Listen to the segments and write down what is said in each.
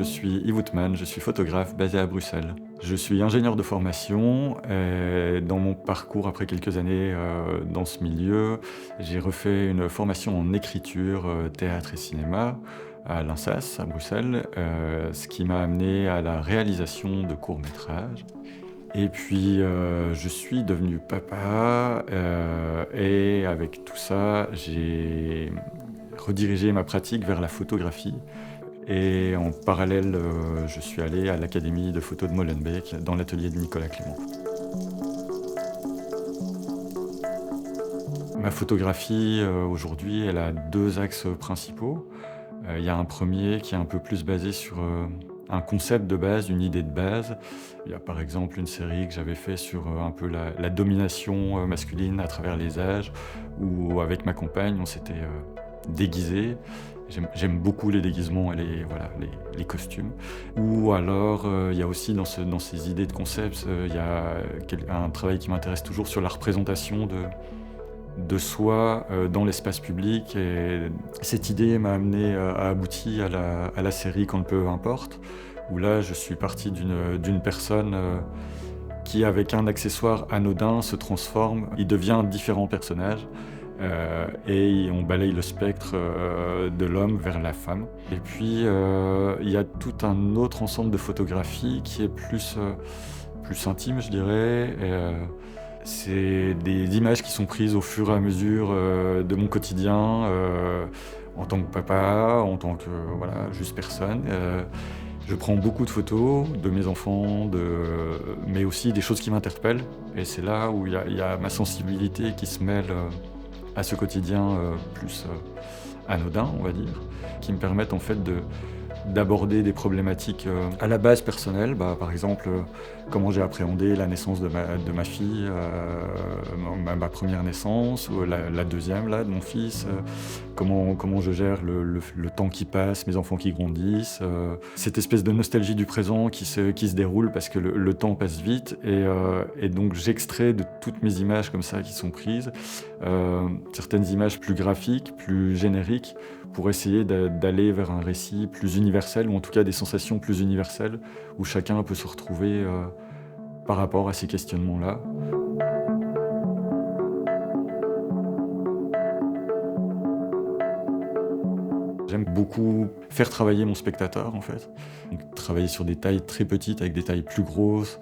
suis Yves Houtman, je suis photographe basé à Bruxelles. Je suis ingénieur de formation et dans mon parcours, après quelques années dans ce milieu, j'ai refait une formation en écriture, théâtre et cinéma à l'INSAS, à Bruxelles, ce qui m'a amené à la réalisation de courts-métrages. Et puis, je suis devenu papa et avec tout ça, j'ai redirigé ma pratique vers la photographie. Et en parallèle, je suis allé à l'Académie de photo de Molenbeek, dans l'atelier de Nicolas Clément. Ma photographie, aujourd'hui, elle a deux axes principaux. Il y a un premier qui est un peu plus basé sur un concept de base, une idée de base. Il y a par exemple une série que j'avais fait sur un peu la domination masculine à travers les âges, où avec ma compagne, on s'était déguisés. J'aime beaucoup les déguisements et les costumes. Ou alors, il y a aussi dans ces idées de concepts, il y a un travail qui m'intéresse toujours sur la représentation de soi dans l'espace public. Et cette idée m'a amené à aboutir à la série Quand le peu importe, où là, je suis parti d'une personne qui, avec un accessoire anodin, se transforme. Il devient différents personnages. Et on balaye le spectre de l'homme vers la femme. Et puis il y a tout un autre ensemble de photographies qui est plus intime, je dirais. C'est des images qui sont prises au fur et à mesure de mon quotidien, en tant que papa, en tant que juste personne. Je prends beaucoup de photos de mes enfants, mais aussi des choses qui m'interpellent. Et c'est là où il y a ma sensibilité qui se mêle à ce quotidien plus anodin, on va dire, qui me permettent en fait d'aborder des problématiques à la base personnelle. Par exemple, comment j'ai appréhendé la naissance de ma fille, ma première naissance, ou la deuxième là, de mon fils, comment je gère le temps qui passe, mes enfants qui grandissent, cette espèce de nostalgie du présent qui se déroule parce que le temps passe vite, et donc j'extrais de toutes mes images comme ça qui sont prises, certaines images plus graphiques, plus génériques, pour essayer d'aller vers un récit plus universel, ou en tout cas des sensations plus universelles, où chacun peut se retrouver par rapport à ces questionnements-là. J'aime beaucoup faire travailler mon spectateur, en fait. Donc, travailler sur des tailles très petites avec des tailles plus grosses,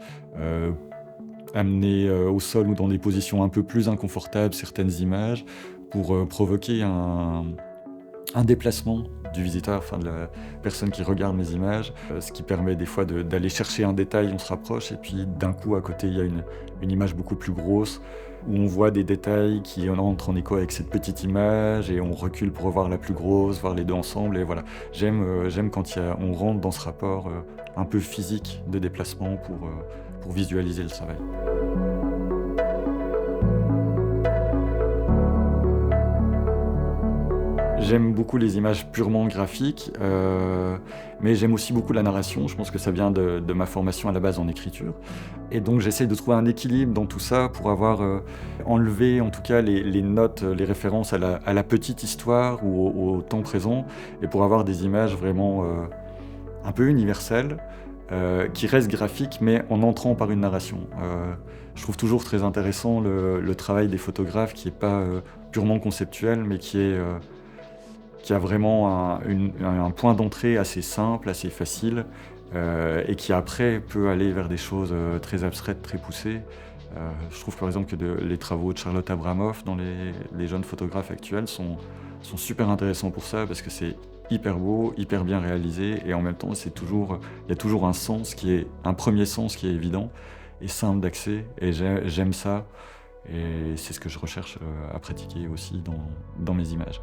amener au sol ou dans des positions un peu plus inconfortables certaines images pour provoquer un déplacement du visiteur, enfin de la personne qui regarde mes images, ce qui permet des fois d'aller chercher un détail, on se rapproche, et puis d'un coup à côté il y a une image beaucoup plus grosse, où on voit des détails qui entrent en écho avec cette petite image, et on recule pour revoir la plus grosse, voir les deux ensemble, et voilà. J'aime quand on rentre dans ce rapport un peu physique de déplacement pour visualiser le travail. J'aime beaucoup les images purement graphiques, mais j'aime aussi beaucoup la narration. Je pense que ça vient de ma formation à la base en écriture. Et donc j'essaie de trouver un équilibre dans tout ça pour avoir enlevé en tout cas les notes, les références à la petite histoire ou au temps présent, et pour avoir des images vraiment un peu universelles, qui restent graphiques mais en entrant par une narration. Je trouve toujours très intéressant le travail des photographes qui n'est pas purement conceptuel, mais qui a vraiment un point d'entrée assez simple, assez facile, et qui après peut aller vers des choses très abstraites, très poussées. Je trouve par exemple que les travaux de Charlotte Abramoff dans les jeunes photographes actuels sont super intéressants pour ça, parce que c'est hyper beau, hyper bien réalisé, et en même temps il y a toujours un premier sens qui est évident et simple d'accès, et j'aime ça, et c'est ce que je recherche à pratiquer aussi dans mes images.